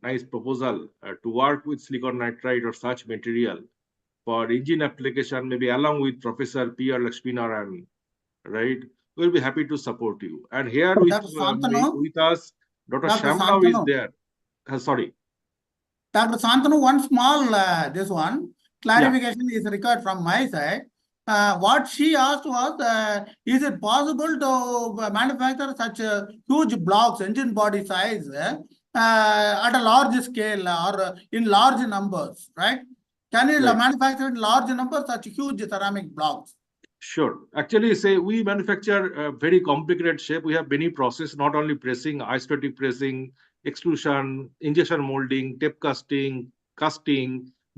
nice proposal to work with silicon nitride or such material for engine application, maybe along with Professor P.R. Lakshminarayan, right? We'll be happy to support you. And here with us, Dr. Shamrao is there. Sorry.
Dr. Santanu, one small this one clarification is required from my side. What she asked was, is it possible to manufacture such huge blocks, engine body size, at a large scale or in large numbers, right? Can you manufacture in large numbers such huge ceramic blocks?
Sure. Actually, say we manufacture a very complicated shape. We have many processes, not only pressing, isostatic pressing, extrusion, injection molding, tape casting,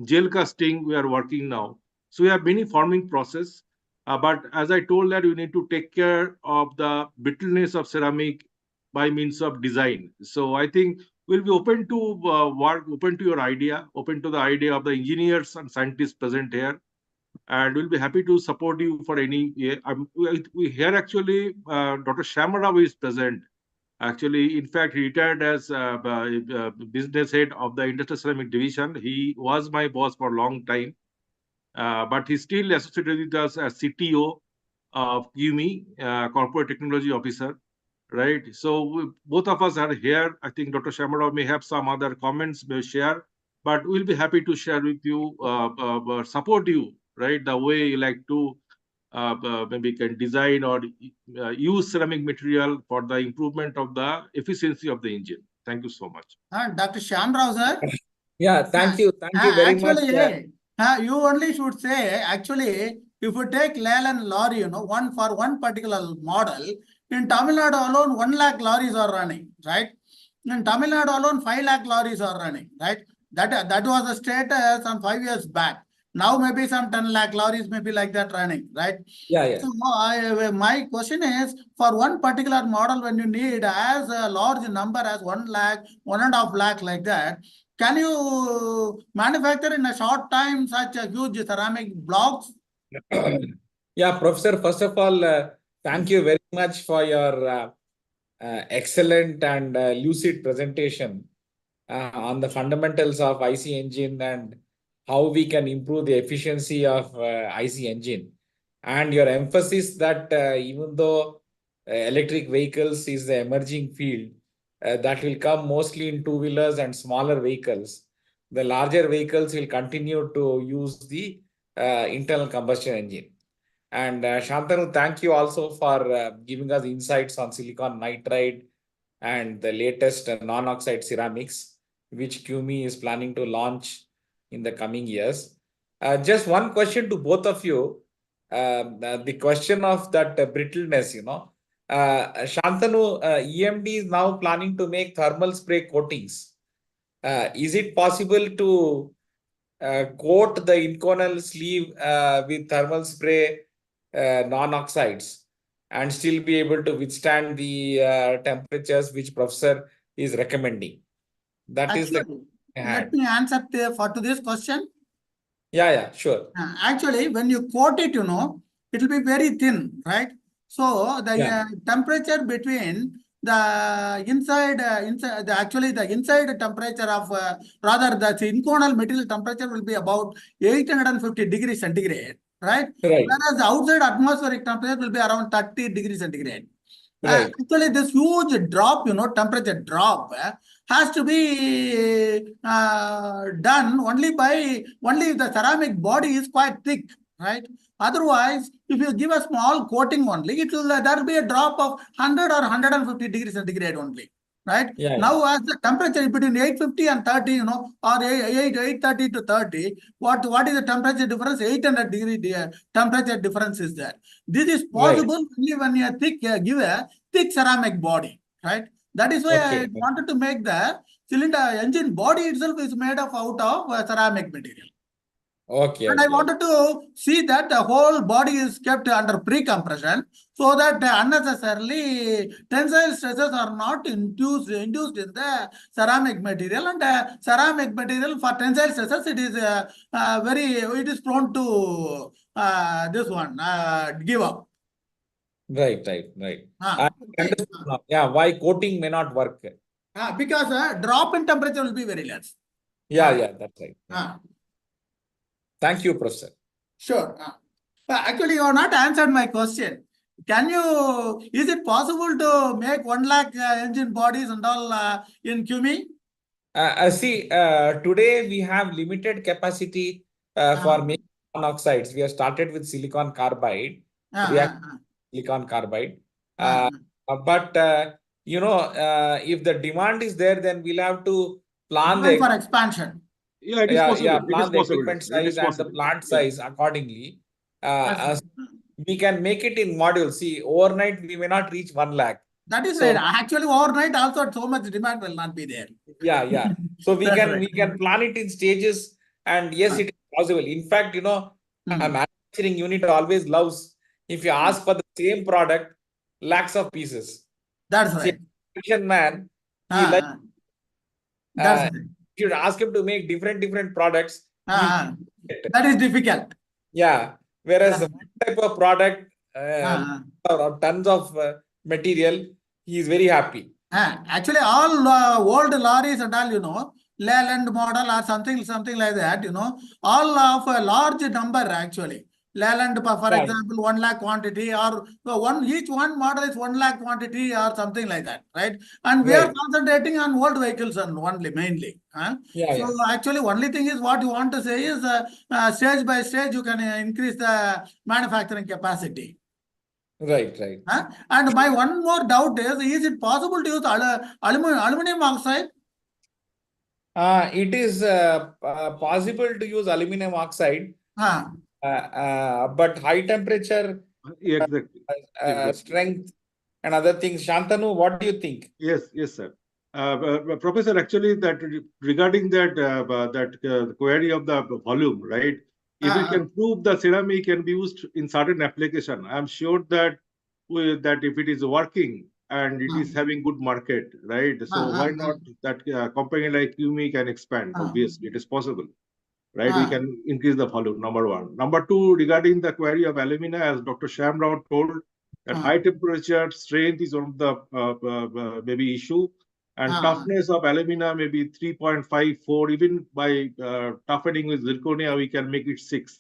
gel casting. We are working now. So we have many forming process. But as I told that, we need to take care of the brittleness of ceramic by means of design. So I think we'll be open to work, open to your idea, open to the idea of the engineers and scientists present here. And we'll be happy to support you for any. We here actually Dr. Shamrao is present. Actually, in fact, he retired as business head of the Industrial Ceramic Division. He was my boss for a long time, but he's still associated with us as CTO of QME, Corporate Technology Officer. Right. So both of us are here. I think Dr. Shamrao may have some other comments may share, but we'll be happy to share with you, support you, right? The way you like to maybe can design or use ceramic material for the improvement of the efficiency of the engine. Thank you so much.
Dr. Shamrao, sir.
Yeah, thank you. Thank you very much.
Actually, you only should say, actually, if you take Leyland lorry, one for one particular model, in Tamil Nadu alone, 1 lakh lorries are running, right? In Tamil Nadu alone, 5 lakh lorries are running, right? That was the status some 5 years back. Now maybe some 10 lakh lorries may be like that running, right?
Yeah.
So my question is, for one particular model, when you need as a large number as 1 lakh, 1.5 lakh like that, can you manufacture in a short time such a huge ceramic blocks?
Yeah, Professor, first of all, thank you very much for your excellent and lucid presentation on the fundamentals of IC engine and how we can improve the efficiency of IC engine. And your emphasis that even though electric vehicles is the emerging field, that will come mostly in two-wheelers and smaller vehicles. The larger vehicles will continue to use the internal combustion engine. And Shantanu, thank you also for giving us insights on silicon nitride and the latest non-oxide ceramics, which QME is planning to launch in the coming years. Just one question to both of you. The question of that brittleness, Shantanu, EMD is now planning to make thermal spray coatings. Is it possible to coat the inconel sleeve with thermal spray non-oxides and still be able to withstand the temperatures which professor is recommending. That is the
Actually,
I had.
let me answer to this question.
Yeah, sure.
Actually, when you coat it, it will be very thin, right? So the temperature between the inside temperature of rather the inconal material temperature will be about 850 degrees centigrade, right?
Right.
Whereas the outside atmospheric temperature will be around 30 degrees centigrade.
Right.
Actually, this huge drop, temperature drop has to be done only if the ceramic body is quite thick, right? Otherwise, if you give a small coating only, there will be a drop of 100 or 150 degrees centigrade only, right?
Yeah.
Now, as the temperature between 850 and 30, or 830 to 30, what is the temperature difference? 800 degree temperature difference is there. This is possible only when you give a thick ceramic body, right? That is why I wanted to make the cylinder engine body itself is made out of ceramic material. And I wanted to see that the whole body is kept under pre-compression so that unnecessarily tensile stresses are not induced in the ceramic material. And ceramic material for tensile stresses, it is prone to give up.
Right. Yeah, why coating may not work?
Because drop in temperature will be very less.
Yeah, that's right. Thank you, Professor.
Sure. Actually, you have not answered my question. Is it possible to make 1 lakh engine bodies and all in CUMI?
See, today we have limited capacity for making oxides. We have started with silicon carbide. We have silicon carbide. But if the demand is there, then we'll have to plan
for expansion.
Yeah, it is possible.
Plan the equipment size and the plant size accordingly. We can make it in modules. See, overnight we may not reach 1 lakh.
That is right. Actually, overnight also so much demand will not be there.
Yeah. So we can plan it in stages, and yes, it is possible. In fact, a manufacturing unit always loves if you ask for the same product, lakhs of pieces.
That's right.
Man, he you should ask him to make different products.
That is difficult.
Yeah. Whereas one type of product, or tons of material, he is very happy.
Actually, all old lorries and all, Leyland model or something like that, all of a large number actually. Leyland, for example, 1 lakh quantity, or each one model is 1 lakh quantity or something like that, right? And we are concentrating on old vehicles and mainly. So actually, only thing is what you want to say is stage by stage you can increase the manufacturing capacity.
Right.
And my one more doubt is it possible to use aluminum oxide?
It is possible to use aluminum oxide. But high temperature, strength and other things. Shantanu, what do you think?
Yes, sir. Professor, actually, that regarding that query of the volume, right? If we can prove the ceramic can be used in certain application, I'm sure that if it is working and it is having good market, right? So why not that company like CUMI can expand? Obviously, it is possible. Right, we can increase the volume, number one. Number two, regarding the query of alumina, as Dr. Shamrao told, that high temperature strength is one of the maybe issue, and toughness of alumina may be 3.54. Even by toughening with zirconia, we can make it 6.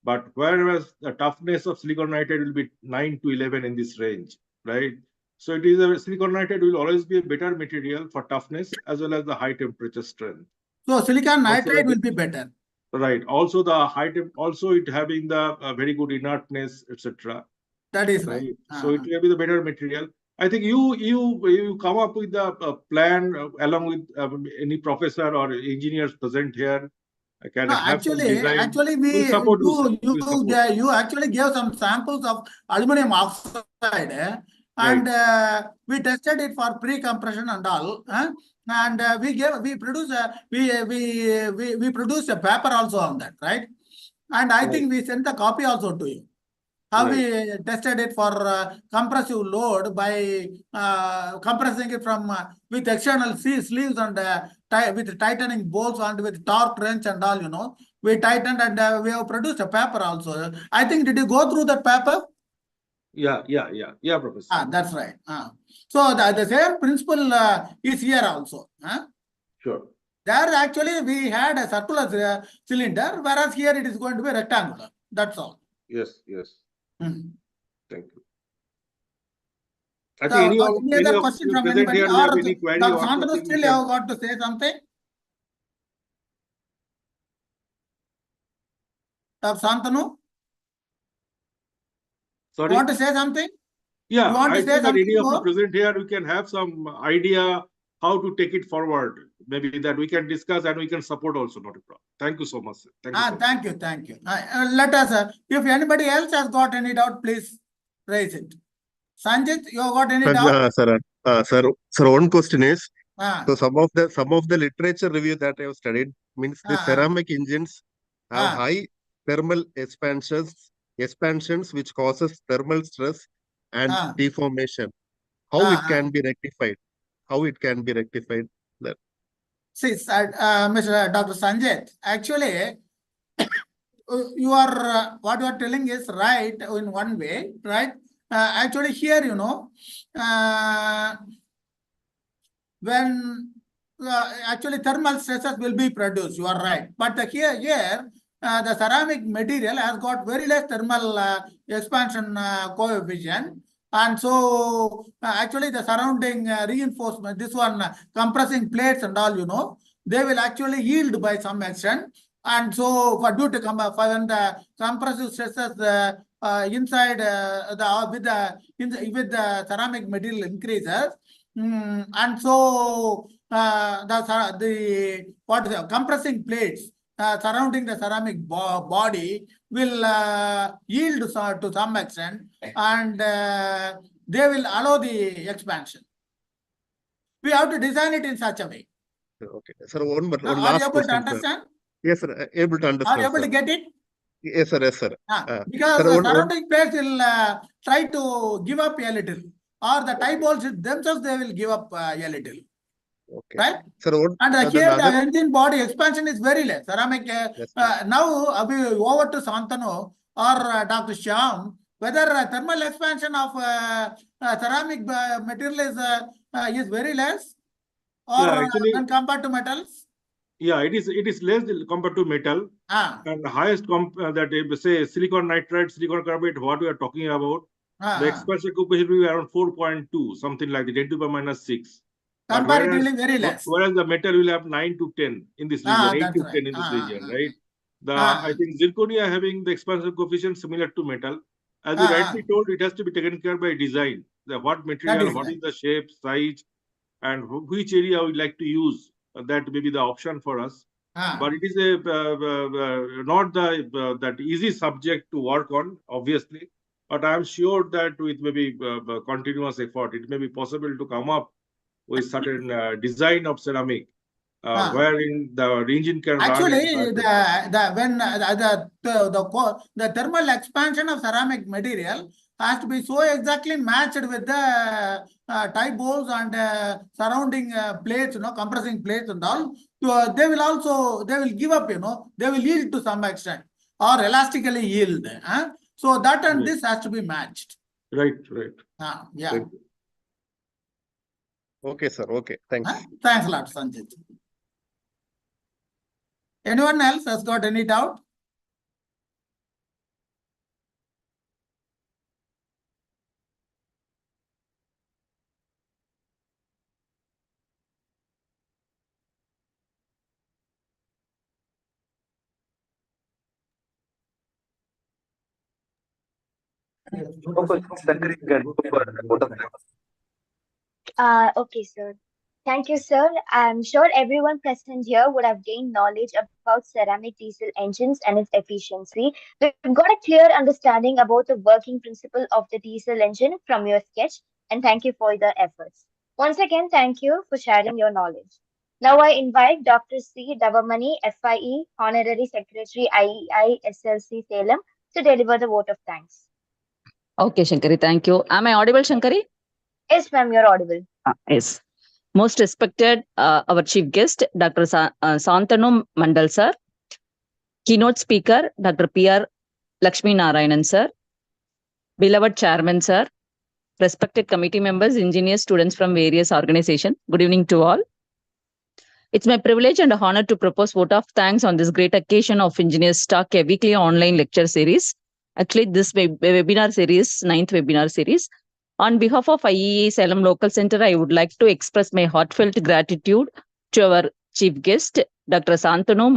But whereas the toughness of silicon nitride will be 9 to 11 in this range, right? So it is silicon nitride will always be a better material for toughness as well as the high temperature strength.
So silicon nitride will be better.
Right. Also, the high temp, also it having the very good inertness, etc.
That is right.
So it will be the better material. I think you come up with the plan along with any professor or engineers present here. Can have some design.
Actually, you actually gave some samples of aluminum oxide, and we tested it for pre-compression and all. And we produced a paper also on that, right? And I think we sent the copy also to you. How we tested it for compressive load by compressing it from with external sleeves and with tightening bolts and with torque wrench and all, you know. We tightened and we have produced a paper also. I think, did you go through that paper?
Yeah, Professor.
That's right. So the same principle is here also.
Sure.
There actually we had a circular cylinder, whereas here it is going to be rectangular. That's all.
Yes.
Hmm.
Thank you.
So, any other question from anybody?
Here,
Or
any query
Dr.
or
Santanu
something
still have got to say something? Dr. Santanu?
Sorry?
Want to say something?
Yeah,
You want to
I
say
think that
something
any of you
more?
present here, we can have some idea how to take it forward. Maybe that we can discuss and we can support also, not a problem. Thank you so much, sir. Thank you so much.
Thank you. Let us, if anybody else has got any doubt, please raise it. Sanjit, you have got any doubt?
Sir, one question is,
Ah,
so some of the literature review that I have studied means the ceramic engines have high thermal expansions which causes thermal stress and deformation. How it can be rectified? How it can be rectified?
see, Mr. Dr. Sanjit, actually, you are what you are telling is right in one way, right? Actually, here, you know, when actually thermal stresses will be produced, you are right. But here, the ceramic material has got very less thermal expansion coefficient. And so actually the surrounding reinforcement, this one compressing plates and all, you know, they will actually yield by some extent. And so for due to when the compressive stresses inside with the ceramic material increases, and so the compressing plates surrounding the ceramic body will yield to some extent, and they will allow the expansion. We have to design it in such a way.
Okay, sir. One last question.
Are you able to understand?
Sir. Yes, sir. Able to understand.
Are you able to get it?
Yes, sir. Yes, sir.
Because the surrounding plates will try to give up a little, or the tie bolts themselves they will give up a little.
Okay.
Right?
Sir,
and here the engine body expansion is very less. Ceramic. Yes, now over to Santanu or Dr. Shyam, whether thermal expansion of ceramic material is very less, or when compared to metals.
Yeah, it is less compared to metal. And the highest that say silicon nitride, silicon carbide, what we are talking about, the expansion coefficient will be around 4.2, something like the 10 to the minus 6.
Comparatively very less.
Whereas the metal will have 9 to 10 in this region, 8 to 10 in this region, right? I think zirconia having the expansion coefficient similar to metal. As you rightly told, it has to be taken care by design. What material, what is the shape, size, and which area we like to use. That may be the option for us. But it is not that easy subject to work on, obviously. But I am sure that with maybe continuous effort, it may be possible to come up with certain design of ceramic, wherein the engine can
actually
run.
The thermal expansion of ceramic material has to be so exactly matched with the tie bolts and surrounding plates, you know, compressing plates and all. So they will give up, you know, they will yield to some extent or elastically yield. So that and this has to be matched.
Right.
Yeah.
Okay, sir. Okay. Thanks.
Thanks a lot, Sanjit. Anyone else has got any doubt?
Okay, sir. Thank you, sir. I'm sure everyone present here would have gained knowledge about ceramic diesel engines and its efficiency. We've got a clear understanding about the working principle of the diesel engine from your sketch, and thank you for the efforts. Once again, thank you for sharing your knowledge. Now I invite Dr. C. Davamani, FIE, Honorary Secretary, IEI, SLC, Salem, to deliver the vote of thanks.
Okay, Shankari, thank you. Am I audible, Shankari?
Yes, ma'am, you're audible.
Yes. Most respected, our chief guest, Dr. Santanu Mandal, sir. Keynote speaker, Dr. P.R. Lakshmi Narayanan, sir. Beloved chairman, sir. Respected committee members, engineers, students from various organizations. Good evening to all. It's my privilege and honor to propose vote of thanks on this great occasion of Engineers Talk, a weekly online lecture series. Actually, this webinar series, 9th webinar series. On behalf of IEI Salem Local Center, I would like to express my heartfelt gratitude to our chief guest, Dr. Santanu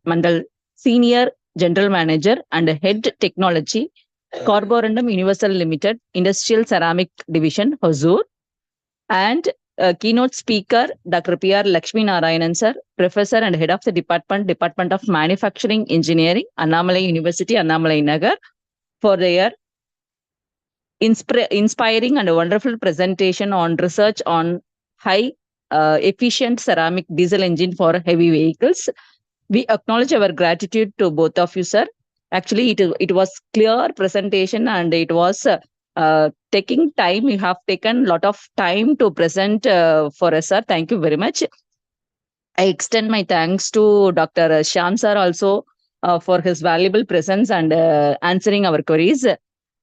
Mandal, Senior General Manager and Head Technology, Carborundum Universal Limited, Industrial Ceramic Division, Hosur, and keynote speaker, Dr. P.R. Lakshmi Narayanan, sir, Professor and Head of the Department of Manufacturing Engineering, Annamalai University, Annamalai Nagar, for their inspiring and wonderful presentation on research on high efficient ceramic diesel engine for heavy vehicles. We acknowledge our gratitude to both of you, sir. Actually, it was clear presentation and it was taking time. You have taken a lot of time to present for us, sir. Thank you very much. I extend my thanks to Dr. Shyam, sir, also for his valuable presence and answering our queries.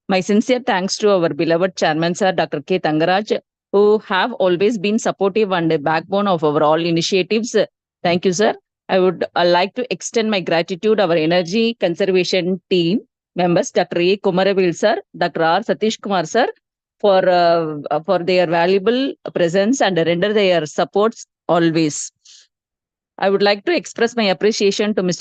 My sincere thanks to our beloved chairman, sir, Dr. K. Tangaraj, who have always been supportive and a backbone of our all initiatives. Thank you, sir. I would like to extend my gratitude to our energy conservation team members, Dr. A. Kumaravil, sir, Dr. R. Satish Kumar, sir, for their valuable presence and render their supports always. I would like to express my appreciation to Mr.